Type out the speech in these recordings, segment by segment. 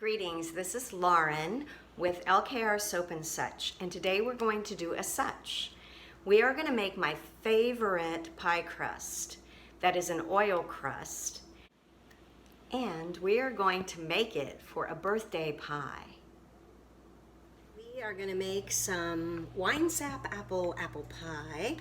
Greetings, this is Lauren with LKR Soap and Such, and today we're going to do a such. We are going to make my favorite pie crust, that is an oil crust, and we are going to make it for a birthday pie. We are going to make some wine sap apple pie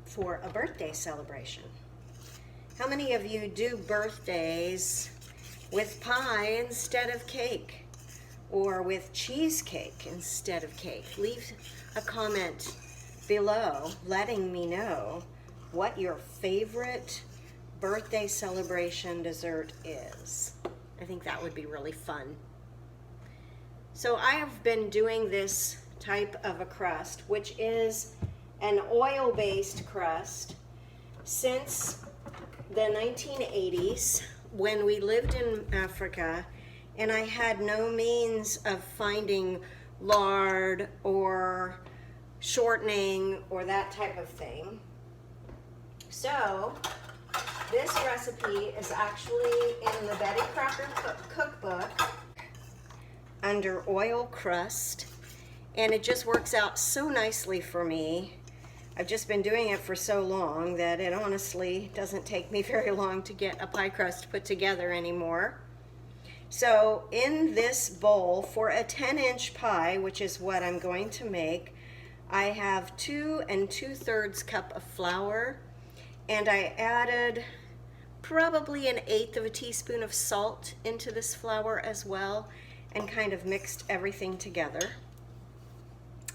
for a birthday celebration. How many of you do birthdays with pie instead of cake, or with cheesecake instead of cake? Leave a comment below letting me know what your favorite birthday celebration dessert is. I think that would be really fun. So I have been doing this type of a crust, which is an oil-based crust, since the 1980s. When we lived in Africa and I had no means of finding lard or shortening or that type of thing. So this recipe is actually in the Betty Crocker cookbook under oil crust, and it just works out so nicely for me. I've just been doing it for so long that it honestly doesn't take me very long to get a pie crust put together anymore. So in this bowl, for a 10-inch pie, which is what I'm going to make, I have 2 2/3 cup of flour, and I added probably 1/8 of a teaspoon of salt into this flour as well, and kind of mixed everything together.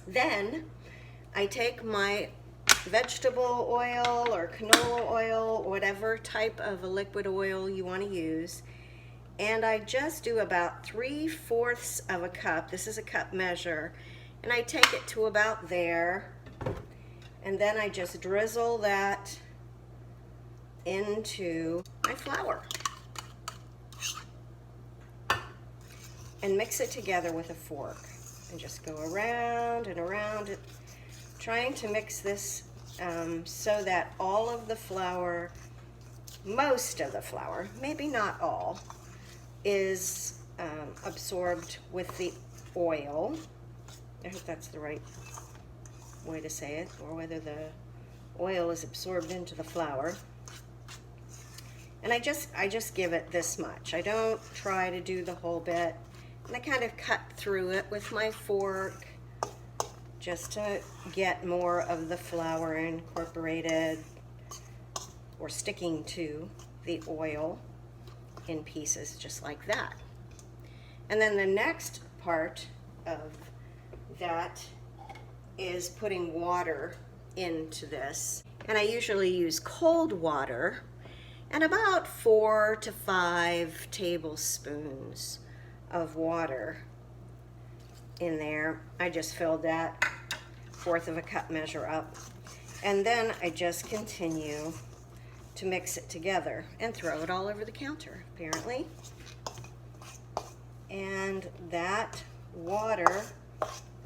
Then I take my vegetable oil or canola oil, whatever type of a liquid oil you want to use, and I just do about 3/4 of a cup. This is a cup measure, and I take it to about there, and then I just drizzle that into my flour and mix it together with a fork and just go around and around it, trying to mix this so that all of the flour, most of the flour, maybe not all, is absorbed with the oil. I hope that's the right way to say it, or whether the oil is absorbed into the flour. And I just give it this much. I don't try to do the whole bit, and I kind of cut through it with my fork just to get more of the flour incorporated or sticking to the oil in pieces, just like that. And then the next part of that is putting water into this, and I usually use cold water and about 4 to 5 tablespoons of water in there. I just filled that 1/4 of a cup measure up, and then I just continue to mix it together and throw it all over the counter, apparently. And that water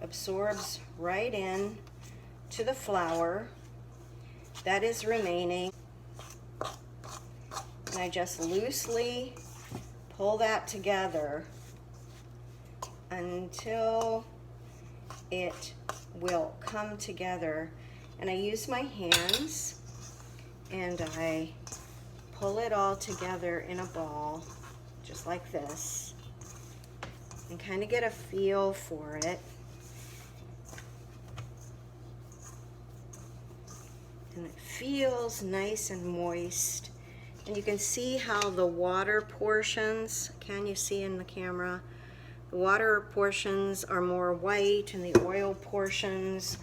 absorbs right in to the flour that is remaining, and I just loosely pull that together until it will come together. And I use my hands and I pull it all together in a ball, just like this, and kind of get a feel for it. And it feels nice and moist. And you can see how the water portions, can you see in the camera? The water portions are more white and the oil portions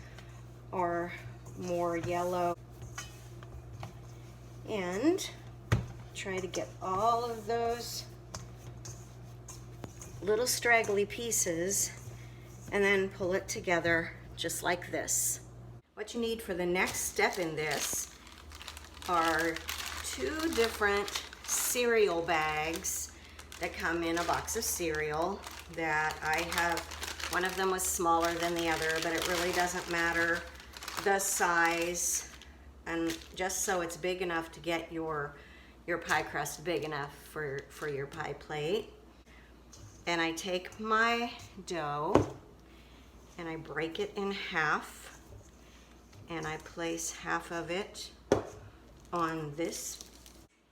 are more yellow. And try to get all of those little straggly pieces and then pull it together just like this. What you need for the next step in this are 2 different cereal bags that come in a box of cereal that I have. One of them was smaller than the other, but it really doesn't matter the size, and just so it's big enough to get your pie crust big enough for your pie plate. And I take my dough and I break it in half, and I place half of it on this.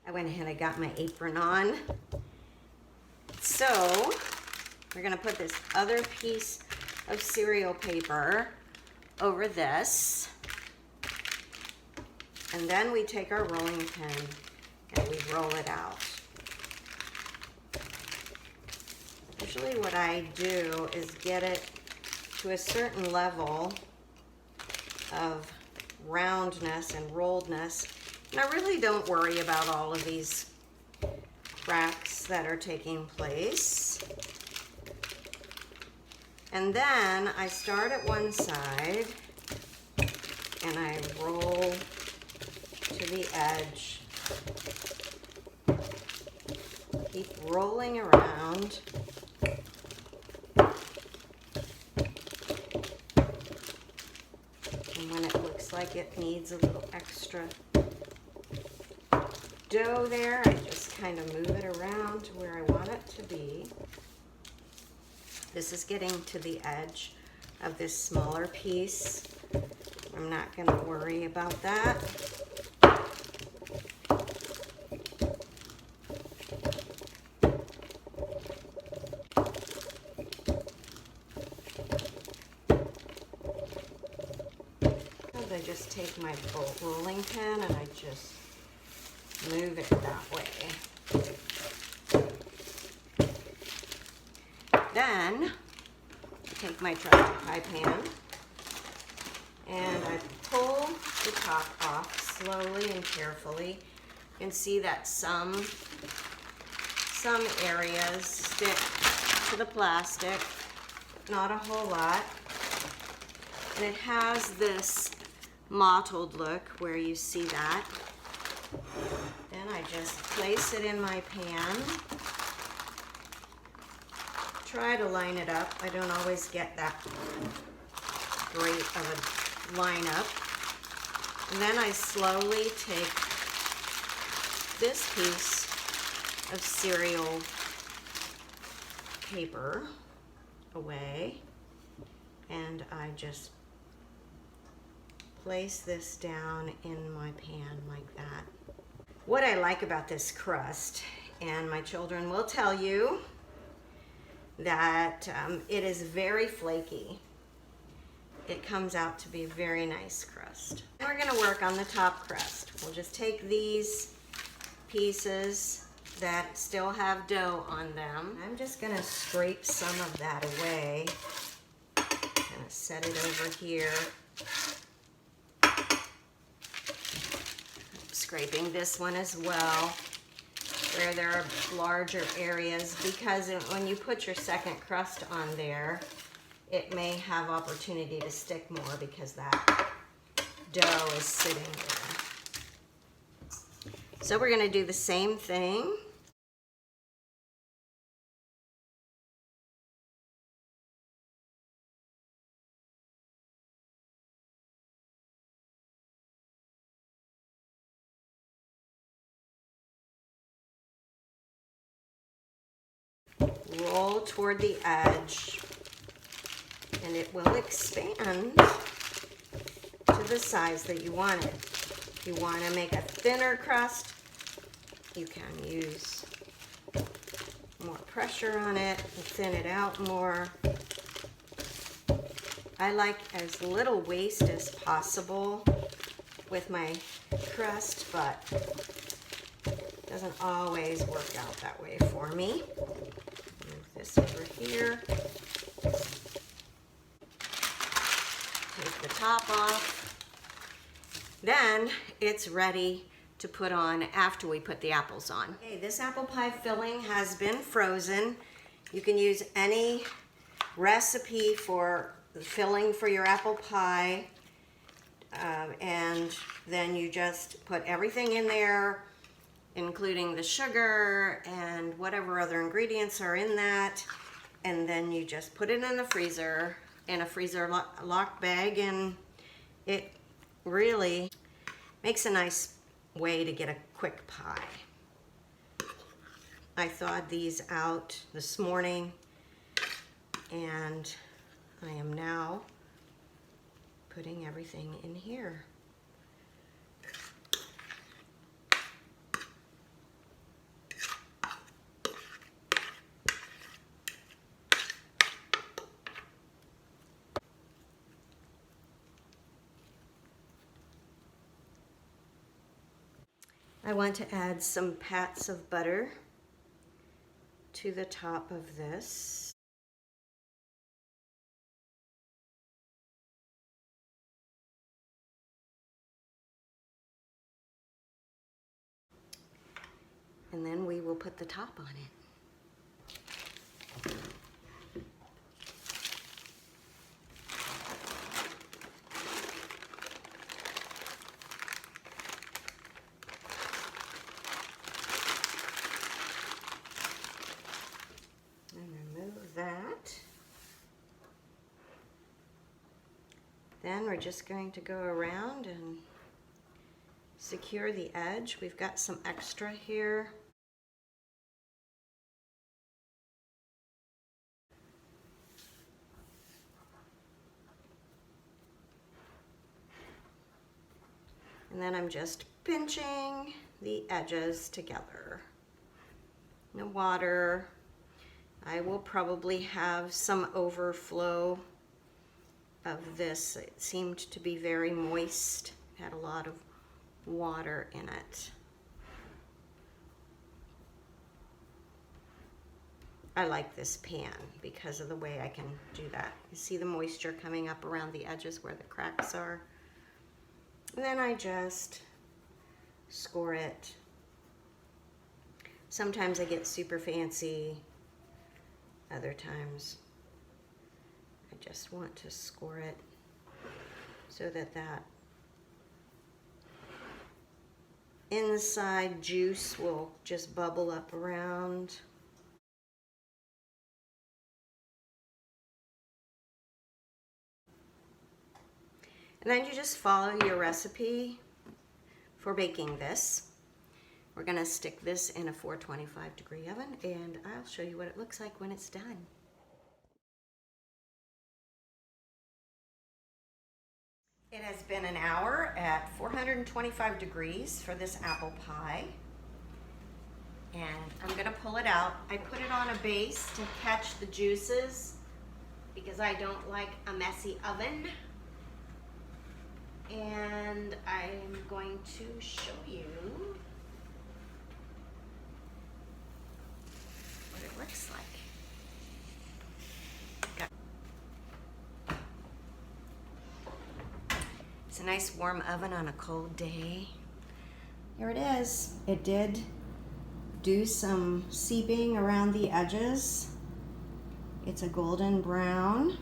I went ahead and got my apron on. So we're gonna put this other piece of cereal paper over this. And then we take our rolling pin and we roll it out. Usually what I do is get it to a certain level of roundness and rolledness. And I really don't worry about all of these cracks that are taking place. And then I start at one side and I roll to the edge. Keep rolling around. And when it looks like it needs a little extra dough there, I just kind of move it around to where I want it to be. This is getting to the edge of this smaller piece. I'm not going to worry about that. I just take my rolling pin and I just move it that way. Then I take my trusty pie pan and I pull the top off slowly and carefully. You can see that some areas stick to the plastic, not a whole lot. And it has this mottled look where you see that. Then I just place it in my pan. Try to line it up. I don't always get that great of a line up. And then I slowly take this piece of cereal paper away and I just place this down in my pan like that. What I like about this crust, and my children will tell you, that it is very flaky. It comes out to be a very nice crust. We're going to work on the top crust. We'll just take these pieces that still have dough on them. I'm just going to scrape some of that away. Kind of set it over here. Scraping this one as well, where there are larger areas, because when you put your second crust on there, it may have opportunity to stick more because that dough is sitting there. So we're going to do the same thing. Roll toward the edge and it will expand to the size that you want it. If you want to make a thinner crust, you can use more pressure on it and thin it out more. I like as little waste as possible with my crust, but it doesn't always work out that way for me. Move this over here. Take the top off. Then it's ready to put on after we put the apples on. Okay, this apple pie filling has been frozen. You can use any recipe for the filling for your apple pie, and then you just put everything in there, including the sugar and whatever other ingredients are in that, and then you just put it in the freezer, in a freezer locked bag, and it really makes a nice way to get a quick pie. I thawed these out this morning And I am now putting everything in here. I want to add some pats of butter to the top of this. And then we will put the top on it. That. Then we're just going to go around and secure the edge. We've got some extra here. And then I'm just pinching the edges together. No water. I will probably have some overflow of this. It seemed to be very moist, had a lot of water in it. I like this pan because of the way I can do that. You see the moisture coming up around the edges where the cracks are. And then I just score it. Sometimes I get super fancy. Other times I just want to score it so that that inside juice will just bubble up around. And then you just follow your recipe for baking this. We're going to stick this in a 425-degree oven, and I'll show you what it looks like when it's done. It has been an hour at 425 degrees for this apple pie. And I'm going to pull it out. I put it on a base to catch the juices because I don't like a messy oven. And I'm going to show you what it looks like. It's a nice warm oven on a cold day. Here it is. It did do some seeping around the edges. It's a golden brown.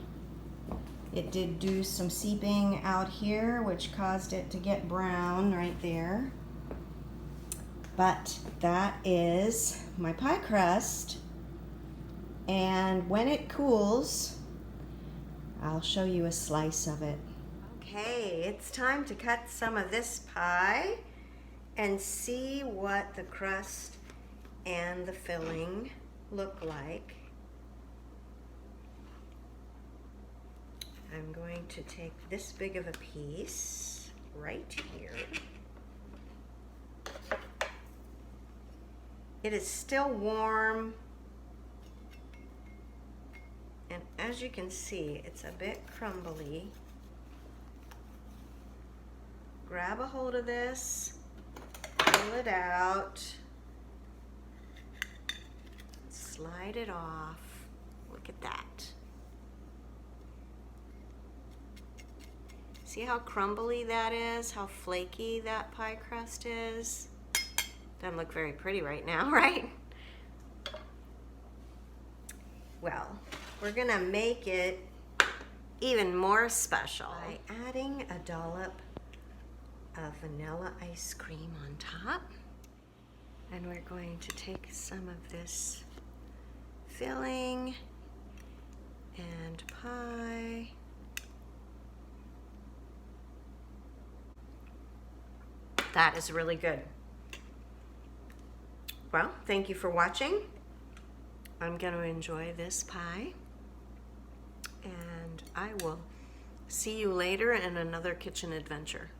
It did do some seeping out here, which caused it to get brown right there. But that is my pie crust. And when it cools, I'll show you a slice of it. Okay, it's time to cut some of this pie and see what the crust and the filling look like. I'm going to take this big of a piece right here. It is still warm, and as you can see, it's a bit crumbly. Grab a hold of this, pull it out, slide it off. Look at that. See how crumbly that is? How flaky that pie crust is? Doesn't look very pretty right now, right? Well, we're gonna make it even more special by adding a dollop of vanilla ice cream on top. And we're going to take some of this filling and pie. That is really good. Well, thank you for watching. I'm going to enjoy this pie. and I will see you later in another kitchen adventure.